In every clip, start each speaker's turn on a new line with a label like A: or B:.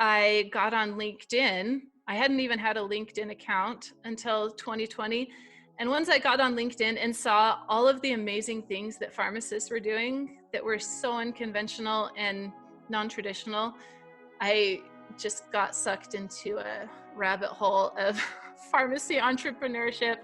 A: I got on LinkedIn. I hadn't even had a LinkedIn account until 2020. And once I got on LinkedIn and saw all of the amazing things that pharmacists were doing that were so unconventional and non-traditional, I just got sucked into a rabbit hole of pharmacy entrepreneurship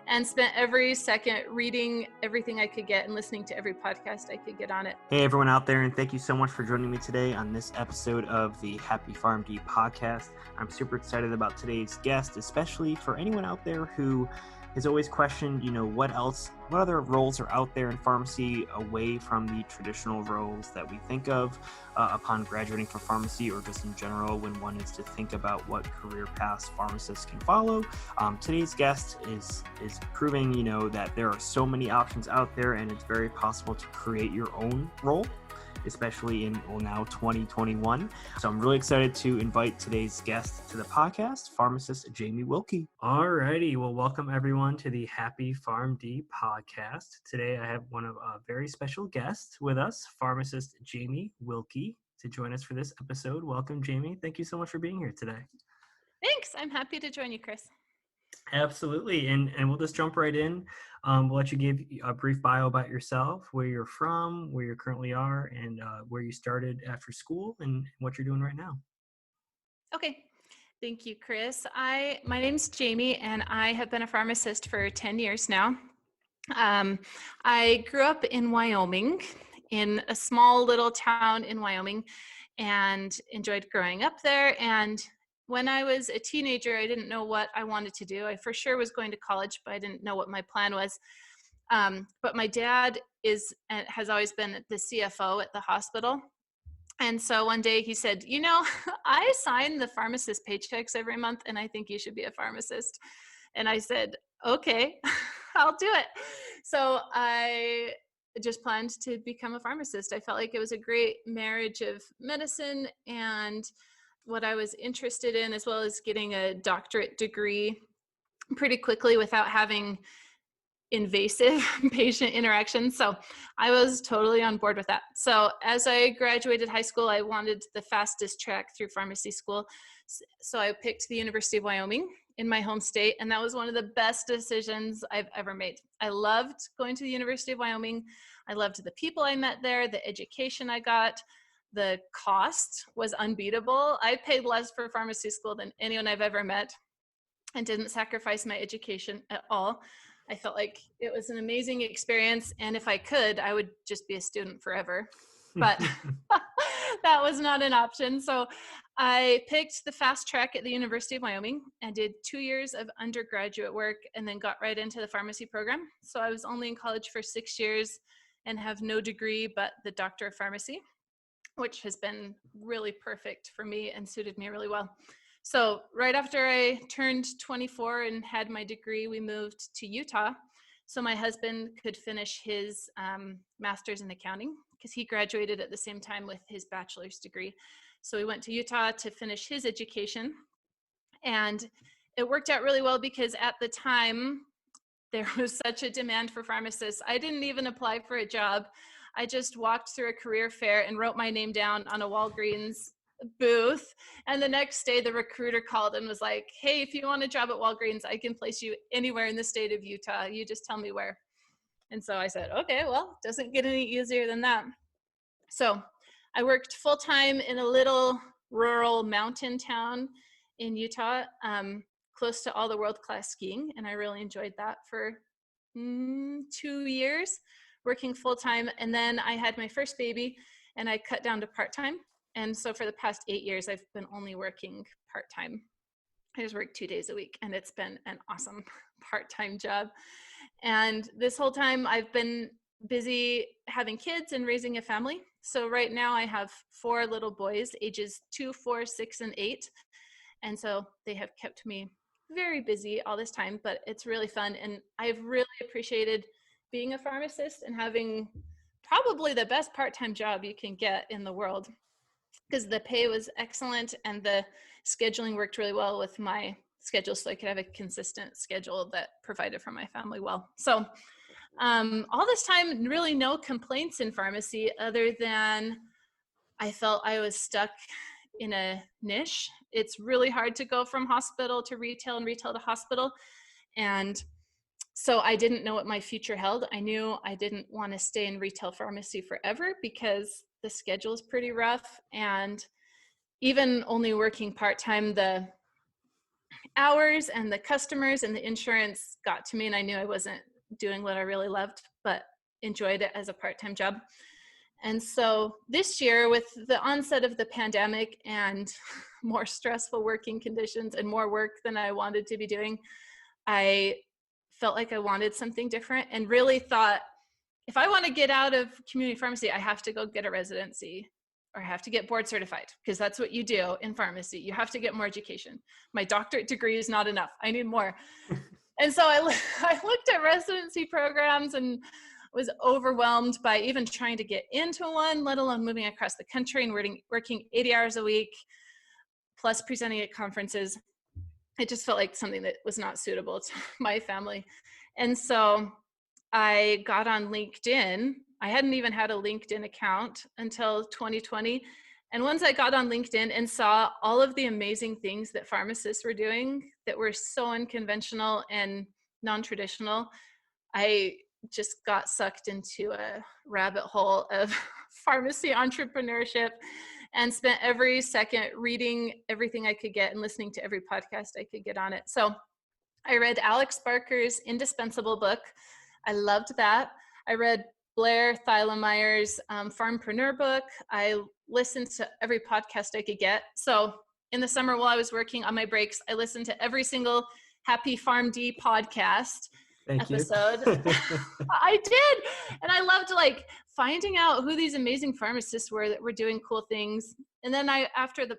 A: and spent every second reading everything I could get and listening to every podcast I could get on it.
B: Hey, everyone out there, and thank you so much for joining me today on this episode of the Happy PharmD podcast. I'm super excited about today's guest, especially for anyone out there who has always questioned, what other roles are out there in pharmacy away from the traditional roles that we think of upon graduating from pharmacy, or just in general when one is to think about what career paths pharmacists can follow. Today's guest is proving, that there are so many options out there, and it's very possible to create your own role, especially in now 2021. So I'm really excited to invite today's guest to the podcast, pharmacist Jamie Wilkey. Alrighty, well, welcome everyone to the Happy PharmD podcast. Today I have one of a very special guests with us, pharmacist Jamie Wilkey, to join us for this episode. Welcome, Jamie. Thank you so much for being here today.
A: Thanks. I'm happy to join you, Chris.
B: Absolutely. And we'll just jump right in. We'll let you give a brief bio about yourself, where you're from, where you currently are, and where you started after school and what you're doing right now.
A: Okay. Thank you, Chris. My name's Jamie, and I have been a pharmacist for 10 years now. I grew up in Wyoming, in a small little town in Wyoming, and enjoyed growing up there. And when I was a teenager, I didn't know what I wanted to do. I for sure was going to college, but I didn't know what my plan was. But my dad has always been the CFO at the hospital. And so one day he said, I sign the pharmacist paychecks every month, and I think you should be a pharmacist. And I said, okay, I'll do it. So I just planned to become a pharmacist. I felt like it was a great marriage of medicine and what I was interested in, as well as getting a doctorate degree pretty quickly without having invasive patient interactions. So I was totally on board with that. So as I graduated high school, I wanted the fastest track through pharmacy school. So I picked the University of Wyoming in my home state, and that was one of the best decisions I've ever made. I loved going to the University of Wyoming. I loved the people I met there, the education I got. The cost was unbeatable. I paid less for pharmacy school than anyone I've ever met and didn't sacrifice my education at all. I felt like it was an amazing experience. And if I could, I would just be a student forever. But that was not an option. So I picked the fast track at the University of Wyoming and did 2 years of undergraduate work and then got right into the pharmacy program. So I was only in college for 6 years and have no degree but the Doctor of Pharmacy, which has been really perfect for me and suited me really well. So right after I turned 24 and had my degree, we moved to Utah so my husband could finish his master's in accounting, because he graduated at the same time with his bachelor's degree. So we went to Utah to finish his education. And it worked out really well because at the time, there was such a demand for pharmacists. I didn't even apply for a job. I just walked through a career fair and wrote my name down on a Walgreens booth. And the next day the recruiter called and was like, hey, if you want a job at Walgreens, I can place you anywhere in the state of Utah. You just tell me where. And so I said, okay, well, doesn't get any easier than that. So I worked full-time in a little rural mountain town in Utah, close to all the world-class skiing. And I really enjoyed that for 2 years, working full-time. And then I had my first baby and I cut down to part-time. And so for the past 8 years, I've been only working part-time. I just work 2 days a week, and it's been an awesome part-time job. And this whole time I've been busy having kids and raising a family. So right now I have 4 little boys, ages 2, 4, 6, and 8. And so they have kept me very busy all this time, but it's really fun. And I've really appreciated being a pharmacist and having probably the best part-time job you can get in the world, because the pay was excellent and the scheduling worked really well with my schedule, so I could have a consistent schedule that provided for my family well. So all this time, really no complaints in pharmacy other than I felt I was stuck in a niche. It's really hard to go from hospital to retail and retail to hospital. And so I didn't know what my future held. I knew I didn't want to stay in retail pharmacy forever because the schedule is pretty rough. And even only working part-time, the hours and the customers and the insurance got to me, and I knew I wasn't doing what I really loved, but enjoyed it as a part-time job. And so this year, with the onset of the pandemic and more stressful working conditions and more work than I wanted to be doing, I felt like I wanted something different and really thought, if I want to get out of community pharmacy, I have to go get a residency or I have to get board certified, because that's what you do in pharmacy. You have to get more education. My doctorate degree is not enough. I need more. And so I looked at residency programs and was overwhelmed by even trying to get into one, let alone moving across the country and working 80 hours a week, plus presenting at conferences. It just felt like something that was not suitable to my family. And so I got on LinkedIn. I hadn't even had a LinkedIn account until 2020. And once I got on LinkedIn and saw all of the amazing things that pharmacists were doing that were so unconventional and non-traditional, I just got sucked into a rabbit hole of pharmacy entrepreneurship and spent every second reading everything I could get and listening to every podcast I could get on it. So I read Alex Barker's indispensable book. I loved that. I read Blair Thilemeyer's Pharmpreneur book. I listened to every podcast I could get. So in the summer while I was working on my breaks, I listened to every single Happy PharmD podcast episode. I did. And I loved like finding out who these amazing pharmacists were that were doing cool things. And then after the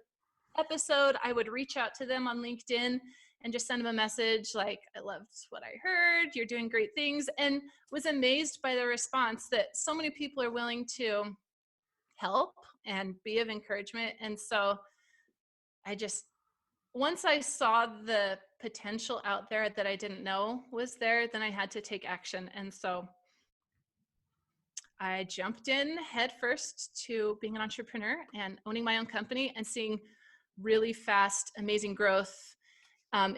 A: episode, I would reach out to them on LinkedIn and just send them a message like, I loved what I heard, you're doing great things, and was amazed by the response that so many people are willing to help and be of encouragement. And so once I saw the potential out there that I didn't know was there, then I had to take action. And so I jumped in head first to being an entrepreneur and owning my own company and seeing really fast, amazing growth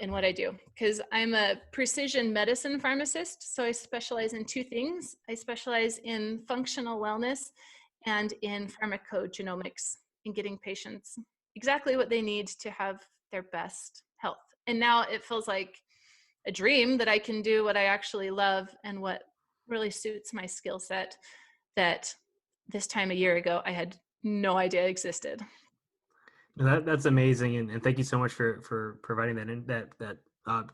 A: in what I do. Because I'm a precision medicine pharmacist, so I specialize in two things. I specialize in functional wellness and in pharmacogenomics, in getting patients exactly what they need to have their best health. And now it feels like a dream that I can do what I actually love and what really suits my skill set that this time a year ago I had no idea existed.
B: That's amazing, and thank you so much for providing that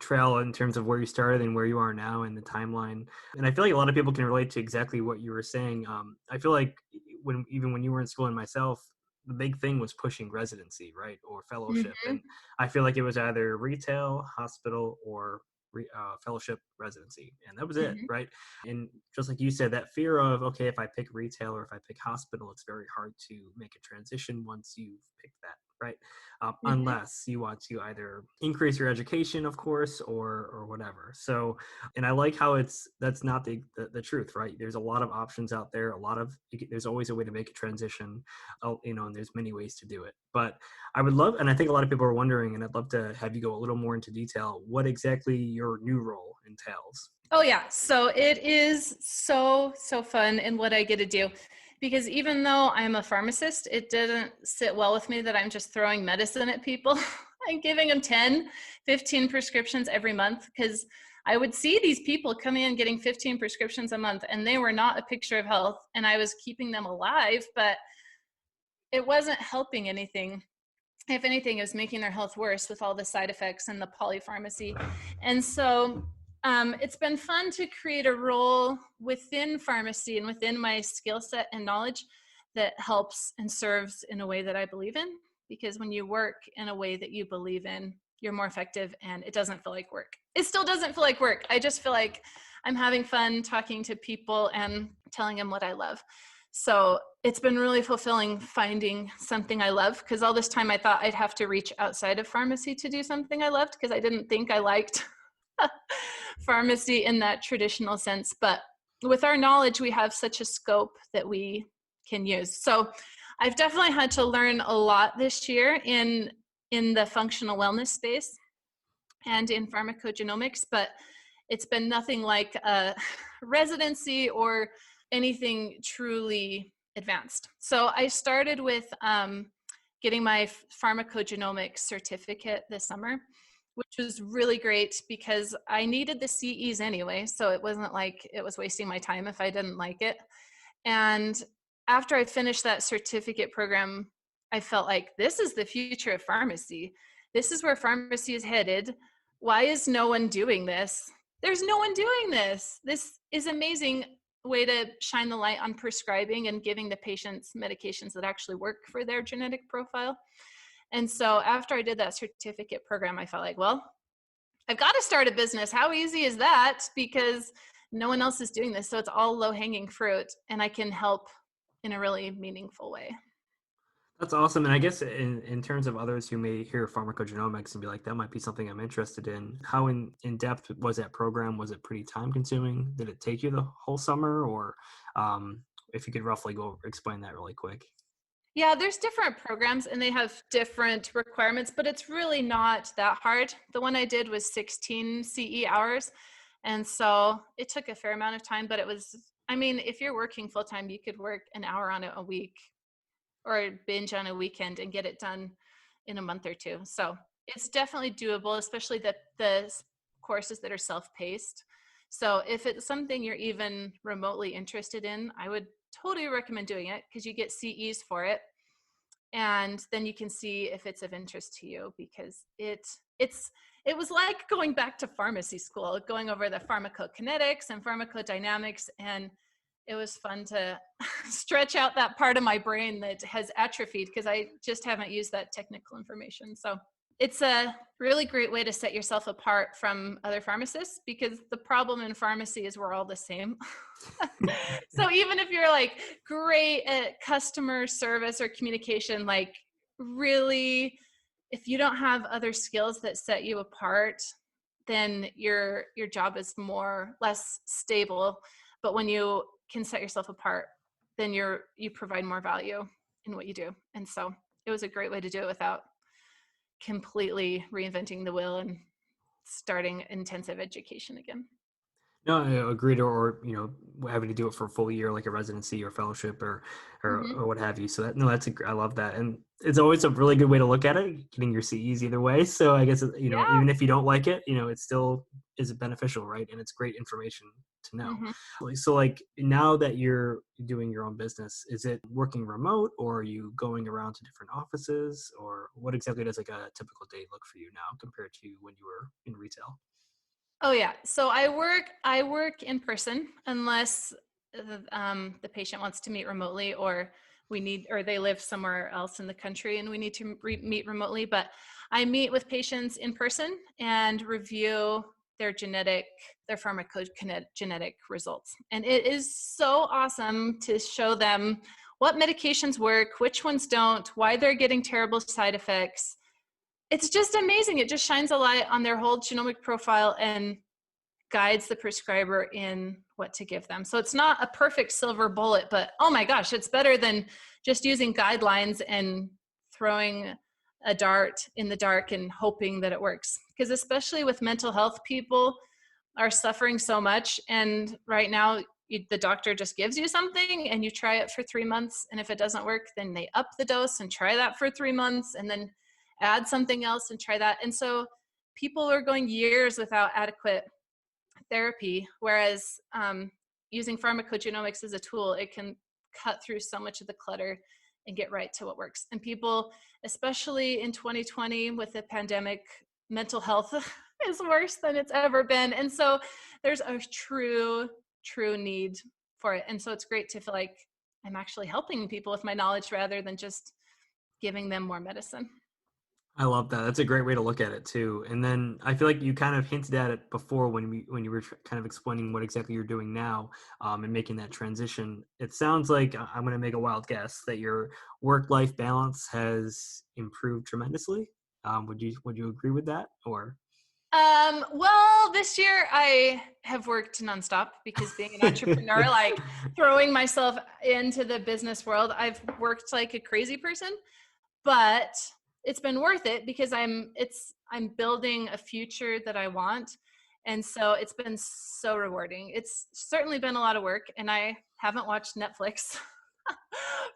B: trail in terms of where you started and where you are now and the timeline. And I feel like a lot of people can relate to exactly what you were saying. I feel like when you were in school and myself, the big thing was pushing residency, right, or fellowship.
A: Mm-hmm.
B: And I feel like it was either retail, hospital, or fellowship residency, and that was it,
A: Mm-hmm.
B: right? And just like you said, that fear of, okay, if I pick retail or if I pick hospital, it's very hard to make a transition once you've picked that, right?
A: Mm-hmm.
B: Unless you want to either increase your education, of course, or whatever. So, and I like how that's not the truth, right? There's a lot of options out there. There's always a way to make a transition, and there's many ways to do it. But I would love, and I think a lot of people are wondering, and I'd love to have you go a little more into detail, what exactly your new role entails.
A: Oh yeah. So it is so fun in what I get to do, because even though I'm a pharmacist, it didn't sit well with me that I'm just throwing medicine at people and giving them 10, 15 prescriptions every month, because I would see these people coming in getting 15 prescriptions a month and they were not a picture of health, and I was keeping them alive, but it wasn't helping anything. If anything, it was making their health worse with all the side effects and the polypharmacy. And so it's been fun to create a role within pharmacy and within my skill set and knowledge that helps and serves in a way that I believe in. Because when you work in a way that you believe in, you're more effective and it doesn't feel like work. It still doesn't feel like work. I just feel like I'm having fun talking to people and telling them what I love. So it's been really fulfilling finding something I love, because all this time I thought I'd have to reach outside of pharmacy to do something I loved, because I didn't think I liked pharmacy in that traditional sense. But with our knowledge, we have such a scope that we can use. So I've definitely had to learn a lot this year in the functional wellness space and in pharmacogenomics, but it's been nothing like a residency or anything truly advanced. So I started with getting my pharmacogenomics certificate this summer, which was really great because I needed the CEs anyway. So it wasn't like it was wasting my time if I didn't like it. And after I finished that certificate program, I felt like this is the future of pharmacy. This is where pharmacy is headed. Why is no one doing this? There's no one doing this. This is amazing way to shine the light on prescribing and giving the patients medications that actually work for their genetic profile. And so after I did that certificate program, I felt like, well, I've got to start a business. How easy is that? Because no one else is doing this. So it's all low hanging fruit and I can help in a really meaningful way.
B: That's awesome. And I guess in terms of others who may hear pharmacogenomics and be like, that might be something I'm interested in, how in depth was that program? Was it pretty time consuming? Did it take you the whole summer? Or if you could roughly go explain that really quick.
A: Yeah, there's different programs and they have different requirements, but it's really not that hard. The one I did was 16 CE hours. And so it took a fair amount of time, but it was, I mean, if you're working full time, you could work an hour on it a week or binge on a weekend and get it done in a month or two. So it's definitely doable, especially the courses that are self-paced. So if it's something you're even remotely interested in, I would totally recommend doing it because you get CEs for it. And then you can see if it's of interest to you because it was like going back to pharmacy school, going over the pharmacokinetics and pharmacodynamics, and it was fun to stretch out that part of my brain that has atrophied because I just haven't used that technical information. So it's a really great way to set yourself apart from other pharmacists because the problem in pharmacy is we're all the same. So even if you're like great at customer service or communication, like really, if you don't have other skills that set you apart, then your job is less stable. But when you can set yourself apart, then you provide more value in what you do. And so it was a great way to do it without completely reinventing the wheel and starting intensive education again.
B: No, I agreed, or having to do it for a full year, like a residency or fellowship
A: Mm-hmm.
B: or what have you. So I love that, and it's always a really good way to look at it, getting your CEs either way. So I guess
A: Yeah.
B: even if you don't like it, it still is beneficial, right? And it's great information to know.
A: Mm-hmm.
B: So like now that you're doing your own business, is it working remote, or are you going around to different offices, or what exactly does like a typical day look for you now compared to when you were in retail?
A: Oh yeah. So I work in person unless the patient wants to meet remotely or they live somewhere else in the country and we need to meet remotely. But I meet with patients in person and review their pharmacogenetic results. And it is so awesome to show them what medications work, which ones don't, why they're getting terrible side effects. It's just amazing. It just shines a light on their whole genomic profile and guides the prescriber in what to give them. So it's not a perfect silver bullet, but oh my gosh, it's better than just using guidelines and throwing a dart in the dark and hoping that it works. Because especially with mental health, people are suffering so much. And right now, the doctor just gives you something and you try it for 3 months. And if it doesn't work, then they up the dose and try that for 3 months and then add something else and try that. And so people are going years without adequate therapy, whereas using pharmacogenomics as a tool, it can cut through so much of the clutter and get right to what works. And people, especially in 2020 with the pandemic, mental health is worse than it's ever been. And so there's a true need for it. And so it's great to feel like I'm actually helping people with my knowledge rather than just giving them more medicine.
B: I love that. That's a great way to look at it too. And then I feel like you kind of hinted at it before when you were kind of explaining what exactly you're doing now, and making that transition. It sounds like I'm going to make a wild guess that your work-life balance has improved tremendously. Would you agree with that, or?
A: Well, this year I have worked nonstop because being an entrepreneur, like throwing myself into the business world, I've worked like a crazy person, but it's been worth it because I'm building a future that I want. And so it's been so rewarding. It's certainly been a lot of work, and I haven't watched Netflix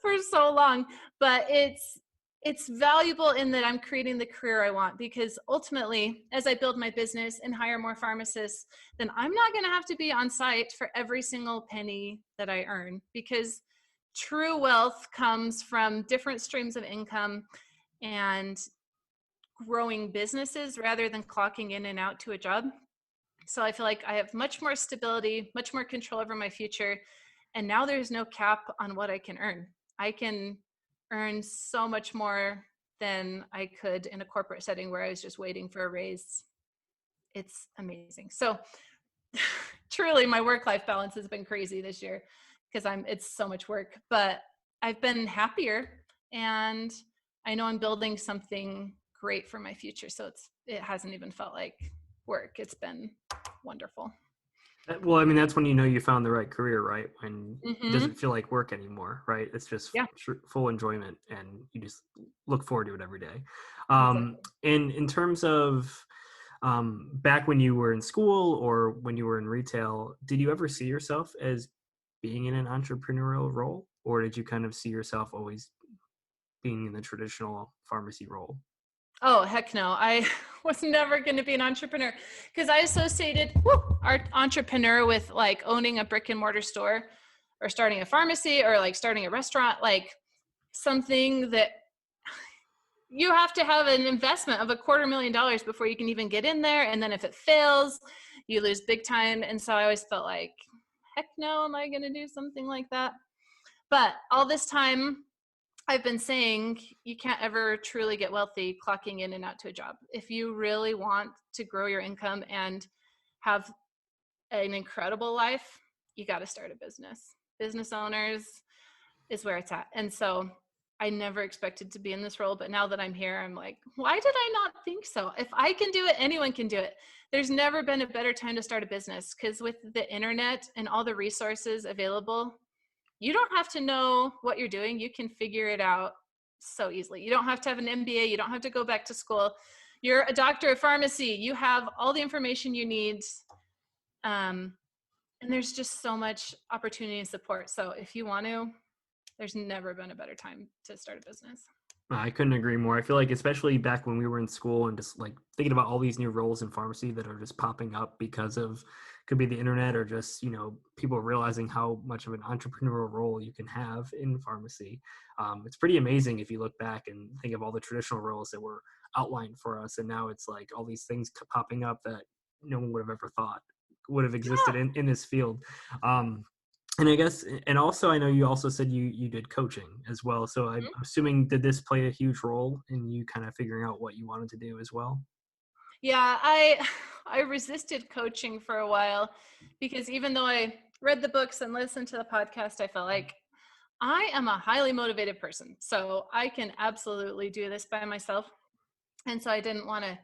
A: for so long, but it's valuable in that I'm creating the career I want, because ultimately, as I build my business and hire more pharmacists, then I'm not going to have to be on site for every single penny that I earn, because true wealth comes from different streams of income and growing businesses rather than clocking in and out to a job. So I feel like I have much more stability, much more control over my future. And now there's no cap on what I can earn. I can earn so much more than I could in a corporate setting where I was just waiting for a raise. It's amazing. So truly my work-life balance has been crazy this year because it's so much work, but I've been happier, and I know I'm building something great for my future. So it hasn't even felt like work. It's been wonderful.
B: Well, I mean, that's when you know you found the right career, right? When it
A: Mm-hmm.
B: doesn't feel like work anymore, right? It's just
A: Yeah,
B: full enjoyment, and you just look forward to it every day.
A: exactly.
B: And in terms of back when you were in school or when you were in retail, did you ever see yourself as being in an entrepreneurial role, or did you kind of see yourself always being in the traditional pharmacy role?
A: Oh, heck no. I was never going to be an entrepreneur because I associated our entrepreneur with like owning a brick and mortar store or starting a pharmacy or like starting a restaurant, like something that you have to have an investment of $250,000 before you can even get in there. And then if it fails, you lose big time. And so I always felt like, heck no, am I going to do something like that? But all this time, I've been saying you can't ever truly get wealthy clocking in and out to a job. If you really want to grow your income and have an incredible life, you got to start a business. Business owners is where it's at. And so I never expected to be in this role, but now that I'm here, I'm like, why did I not think so? If I can do it, anyone can do it. There's never been a better time to start a business, because with the internet and all the resources available, you don't have to know what you're doing. You can figure it out so easily. You don't have to have an MBA. You don't have to go back to school. You're a doctor of pharmacy. You have all the information you need. Um, and there's just so much opportunity and support. So if you want to, there's never been a better time to start a business.
B: I couldn't agree more. I feel like, especially back when we were in school and just like thinking about all these new roles in pharmacy that are just popping up because of, could be the internet or just, people realizing how much of an entrepreneurial role you can have in pharmacy. It's pretty amazing if you look back and think of all the traditional roles that were outlined for us. And now it's like all these things popping up that no one would have ever thought would have existed
A: Yeah.
B: in this field. And I guess, and also, I know you also said you did coaching as well. So I'm assuming, did this play a huge role in you kind of figuring out what you wanted to do as well?
A: Yeah, I resisted coaching for a while because even though I read the books and listened to the podcast, I felt like I am a highly motivated person. So I can absolutely do this by myself. And so I didn't want to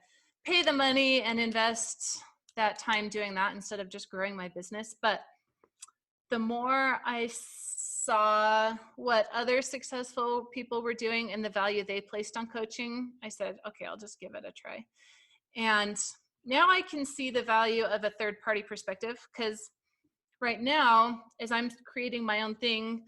A: pay the money and invest that time doing that instead of just growing my business. But the more I saw what other successful people were doing and the value they placed on coaching, I said, okay, I'll just give it a try. And now I can see the value of a third party perspective, because right now, as I'm creating my own thing,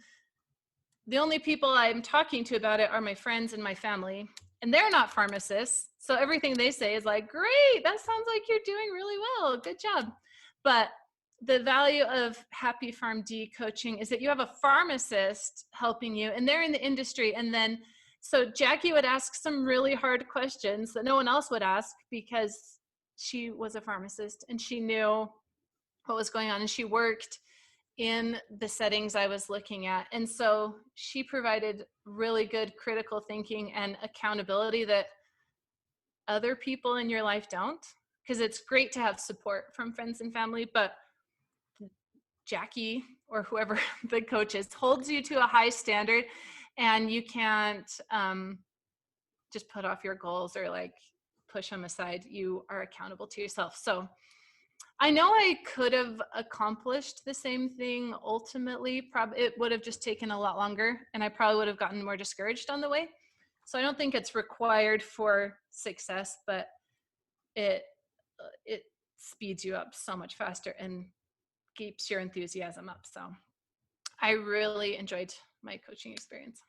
A: the only people I'm talking to about it are my friends and my family, and they're not pharmacists. So everything they say is like, great, that sounds like you're doing really well. Good job. But the value of Happy Farm D coaching is that you have a pharmacist helping you, and they're in the industry. And then, so Jackie would ask some really hard questions that no one else would ask because she was a pharmacist and she knew what was going on, and she worked in the settings I was looking at. And so she provided really good critical thinking and accountability that other people in your life don't, because it's great to have support from friends and family, but Jackie or whoever the coach is holds you to a high standard, and you can't just put off your goals or like push them aside. You are accountable to yourself. So I know I could have accomplished the same thing ultimately. Probably it would have just taken a lot longer, and I probably would have gotten more discouraged on the way. So I don't think it's required for success, but it speeds you up so much faster and keeps your enthusiasm up. So I really enjoyed my coaching experience.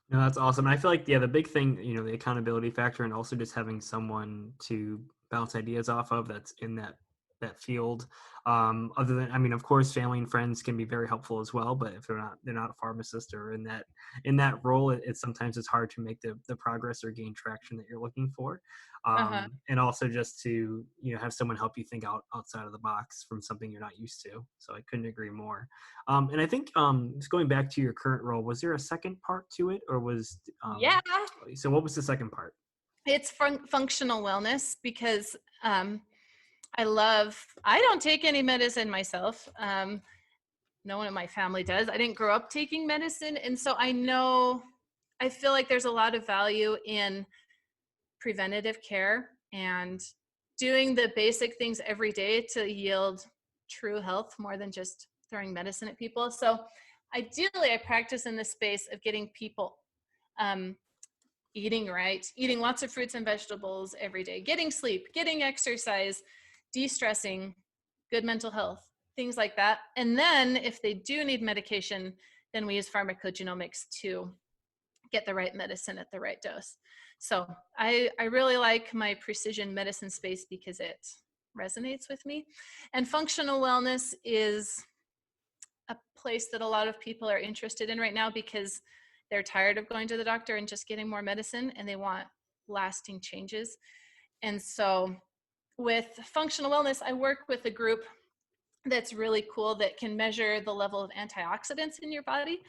B: No, that's awesome. And I feel like, yeah, the big thing, the accountability factor, and also just having someone to bounce ideas off of that's in that field. Other than, I mean, of course, family and friends can be very helpful as well, but if they're not a pharmacist or in that role, it's sometimes it's hard to make the progress or gain traction that you're looking for. And also just to have someone help you think outside of the box from something you're not used to. So I couldn't agree more. And I think just going back to your current role, was there a second part to it, or was
A: Yeah,
B: so what was the second part?
A: it's functional wellness because I don't take any medicine myself. No one in my family does. I didn't grow up taking medicine. And so I feel like there's a lot of value in preventative care and doing the basic things every day to yield true health more than just throwing medicine at people. So ideally, I practice in the space of getting people eating right, eating lots of fruits and vegetables every day, getting sleep, getting exercise, de-stressing, good mental health, things like that. And then if they do need medication, then we use pharmacogenomics to get the right medicine at the right dose. So I really like my precision medicine space because it resonates with me. And functional wellness is a place that a lot of people are interested in right now because they're tired of going to the doctor and just getting more medicine, and they want lasting changes. And so with functional wellness, I work with a group that's really cool that can measure the level of antioxidants in your body,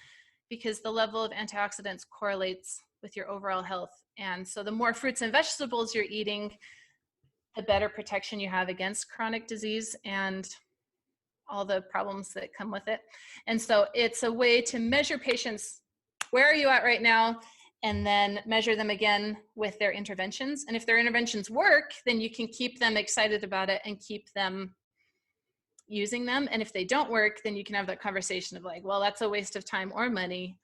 A: because the level of antioxidants correlates with your overall health. And so the more fruits and vegetables you're eating, the better protection you have against chronic disease and all the problems that come with it. And so it's a way to measure patients, where are you at right now, and then measure them again with their interventions. And if their interventions work, then you can keep them excited about it and keep them using them. And if they don't work, then you can have that conversation of like, well, that's a waste of time or money.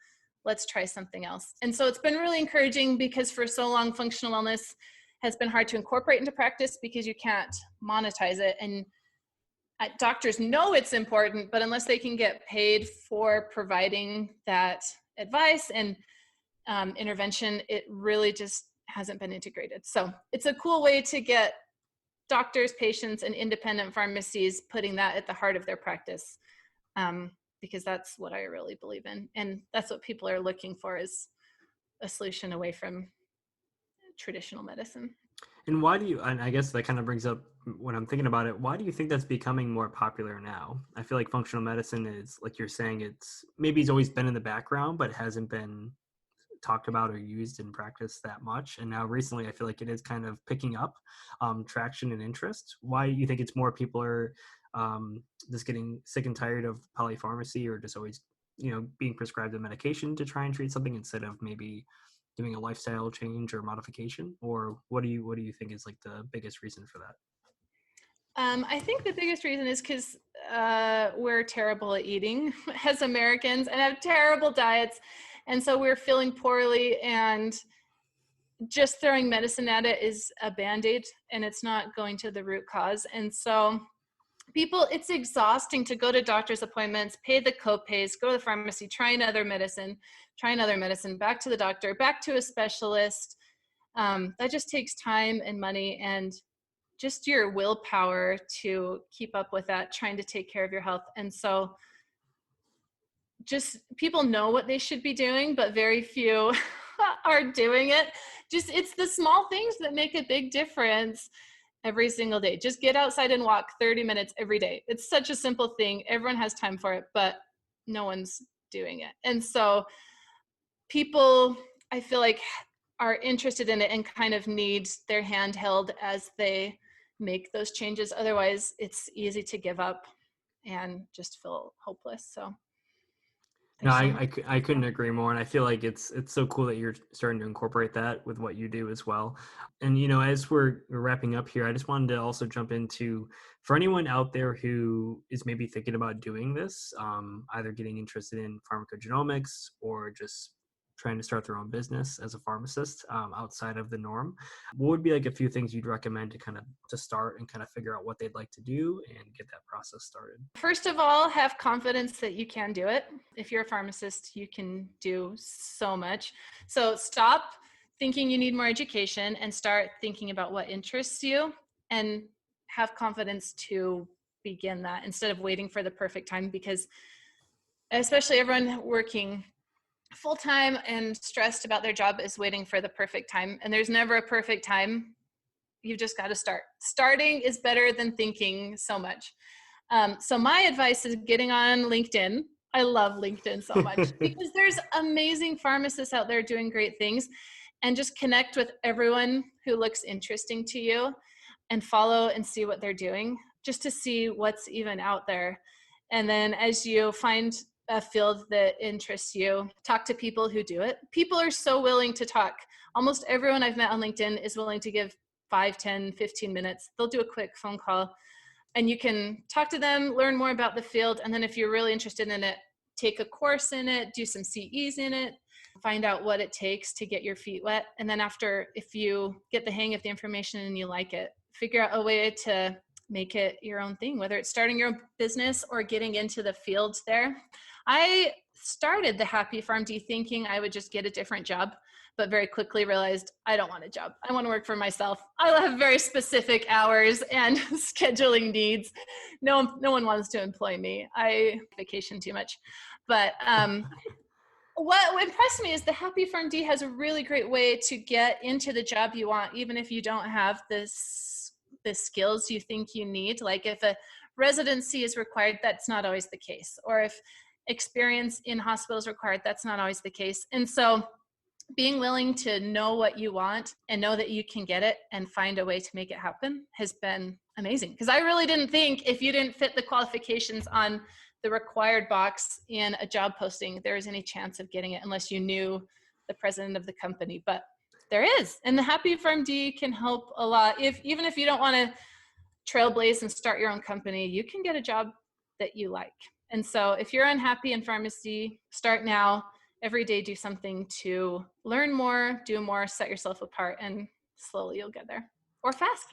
A: Let's try something else. And so it's been really encouraging because for so long, functional wellness has been hard to incorporate into practice because you can't monetize it. And doctors know it's important, but unless they can get paid for providing that advice and intervention, it really just hasn't been integrated. So it's a cool way to get doctors, patients, and independent pharmacies putting that at the heart of their practice, because that's what I really believe in. And that's what people are looking for, is a solution away from traditional medicine.
B: And why do you, and I guess that kind of brings up when I'm thinking about it, why do you think that's becoming more popular now? I feel like functional medicine is, like you're saying, it's always been in the background, but hasn't been talked about or used in practice that much. And now recently, I feel like it is kind of picking up traction and interest. Why do you think it's more people are just getting sick and tired of polypharmacy, or just always, being prescribed a medication to try and treat something instead of maybe doing a lifestyle change or modification? Or what do you think is like the biggest reason for that?
A: I think the biggest reason is because we're terrible at eating as Americans and have terrible diets. And so we're feeling poorly, and just throwing medicine at it is a Band-Aid, and it's not going to the root cause. And so it's exhausting to go to doctor's appointments, pay the co-pays, go to the pharmacy, try another medicine, back to the doctor, back to a specialist. That just takes time and money and just your willpower to keep up with that, trying to take care of your health. And so just people know what they should be doing, but very few are doing it. It's the small things that make a big difference every single day. Just get outside and walk 30 minutes every day. It's such a simple thing. Everyone has time for it, but no one's doing it. And so people, I feel like, are interested in it and kind of need their hand held as they make those changes. Otherwise, it's easy to give up and just feel hopeless. So
B: No,
A: There's so much.
B: I couldn't agree more. And I feel like it's so cool that you're starting to incorporate that with what you do as well. And, as we're wrapping up here, I just wanted to also jump into, for anyone out there who is maybe thinking about doing this, either getting interested in pharmacogenomics or just trying to start their own business as a pharmacist, outside of the norm, what would be like a few things you'd recommend to start and kind of figure out what they'd like to do and get that process started?
A: First of all, have confidence that you can do it. If you're a pharmacist, you can do so much. So stop thinking you need more education and start thinking about what interests you, and have confidence to begin that instead of waiting for the perfect time, because especially everyone working full time and stressed about their job is waiting for the perfect time. And there's never a perfect time. You've just got to start. Starting is better than thinking so much. So my advice is getting on LinkedIn. I love LinkedIn so much because there's amazing pharmacists out there doing great things, and just connect with everyone who looks interesting to you and follow and see what they're doing, just to see what's even out there. And then as you find a field that interests you, talk to people who do it. People are so willing to talk. Almost everyone I've met on LinkedIn is willing to give 5, 10, 15 minutes. They'll do a quick phone call and you can talk to them, learn more about the field. And then if you're really interested in it, take a course in it, do some CEs in it, find out what it takes to get your feet wet. And then after, if you get the hang of the information and you like it, figure out a way to make it your own thing, whether it's starting your own business or getting into the field there. I started the Happy PharmD thinking I would just get a different job, but very quickly realized I don't want a job. I want to work for myself. I have very specific hours and scheduling needs. No one wants to employ me. I vacation too much. But what impressed me is the Happy PharmD has a really great way to get into the job you want, even if you don't have the skills you think you need. Like if a residency is required, that's not always the case. Or if experience in hospitals required, that's not always the case. And so being willing to know what you want and know that you can get it and find a way to make it happen has been amazing. Because I really didn't think if you didn't fit the qualifications on the required box in a job posting, there was any chance of getting it unless you knew the president of the company. But there is. And the Happy PharmD can help a lot. Even if you don't want to trailblaze and start your own company, you can get a job that you like. And so if you're unhappy in pharmacy, start now. Every day do something to learn more, do more, set yourself apart, and slowly you'll get there. Or fast.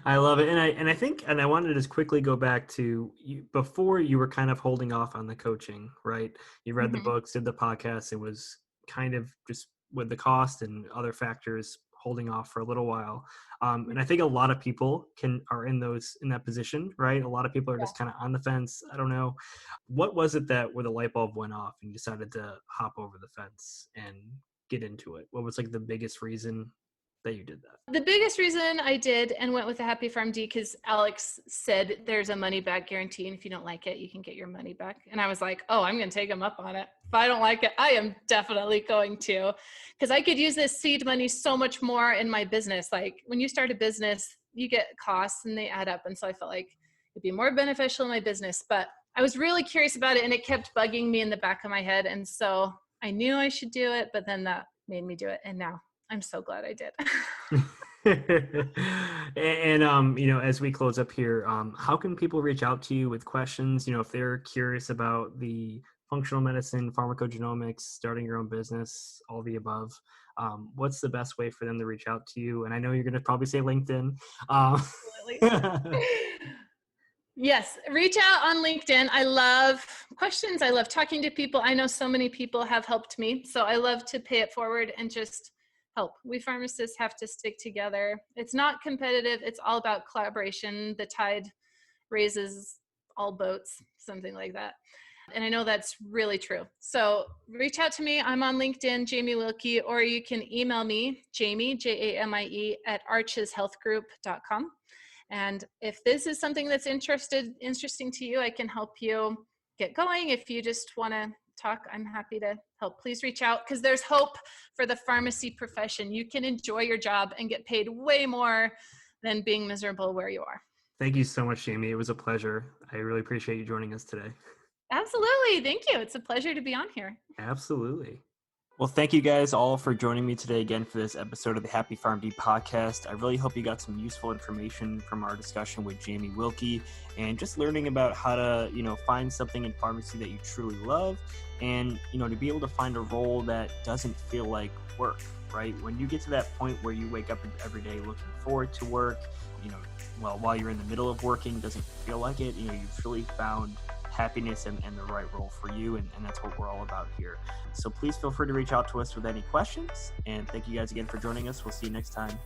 B: I love it. And I think, and I wanted to just quickly go back to you, before you were kind of holding off on the coaching, right? You read the books, did the podcast. It was kind of just with the cost and other factors holding off for a little while. And I think a lot of people are in that position, right? A lot of people are just kind of on the fence. I don't know. What was it where the light bulb went off and you decided to hop over the fence and get into it? What was like the biggest reason that you did that?
A: The biggest reason I did and went with the Happy PharmD, because Alex said there's a money back guarantee, and if you don't like it, you can get your money back. And I was like, oh, I'm going to take him up on it. If I don't like it, I am definitely going to, because I could use this seed money so much more in my business. Like when you start a business, you get costs and they add up. And so I felt like it'd be more beneficial in my business, but I was really curious about it and it kept bugging me in the back of my head. And so I knew I should do it, but then that made me do it. And now I'm so glad I did.
B: And as we close up here, how can people reach out to you with questions? If they're curious about the functional medicine, pharmacogenomics, starting your own business, all the above, what's the best way for them to reach out to you? And I know you're going to probably say LinkedIn.
A: Absolutely. Yes, reach out on LinkedIn. I love questions. I love talking to people. I know so many people have helped me, so I love to pay it forward and just help. We pharmacists have to stick together. It's not competitive. It's all about collaboration. The tide raises all boats, something like that. And I know that's really true. So reach out to me. I'm on LinkedIn, Jamie Wilkey, or you can email me, Jamie, Jamie, at archeshealthgroup.com. And if this is something that's interesting to you, I can help you get going. If you just want to talk, I'm happy to help. Please reach out, because there's hope for the pharmacy profession. You can enjoy your job and get paid way more than being miserable where you are.
B: Thank you so much, Jamie. It was a pleasure. I really appreciate you joining us today.
A: Absolutely. Thank you. It's a pleasure to be on here.
B: Absolutely. Well, thank you guys all for joining me today again for this episode of the Happy PharmD podcast. I really hope you got some useful information from our discussion with Jamie Wilkey and just learning about how to, find something in pharmacy that you truly love and, to be able to find a role that doesn't feel like work, right? When you get to that point where you wake up every day looking forward to work, while you're in the middle of working, doesn't feel like it, you've really found happiness and the right role for you. And that's what we're all about here. So please feel free to reach out to us with any questions. And thank you guys again for joining us. We'll see you next time.